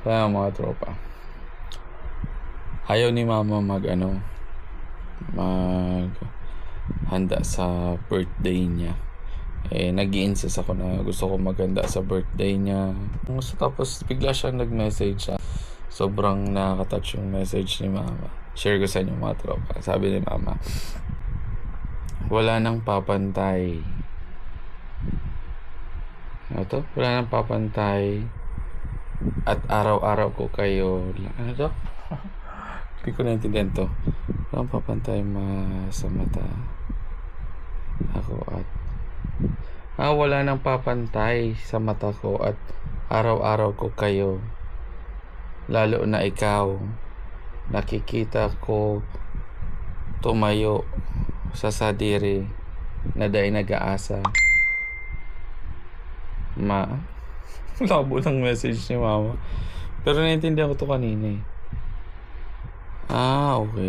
Kaya mga tropa, ayaw ni mama mag handa sa birthday niya. Nag-i-insist ako na gusto ko maghanda sa birthday niya. So, tapos bigla siyang nag-message siya. Sobrang nakaka-touch yung message ni mama. Share ko sa inyo mga tropa. Sabi ni mama, wala nang papantay. Ano to? Wala nang papantay. At araw-araw ko kayo. Ano to? Hindi ko naintindihan to. Wala nang papantay sa mata. Ako at wala nang papantay sa mata ko at araw-araw ko kayo. Lalo na ikaw. Nakikita ko tumayo sa sadiri na dahil nag-aasa. Labo ng message ni mama. Pero naintindihan ko to kanina eh. Okay.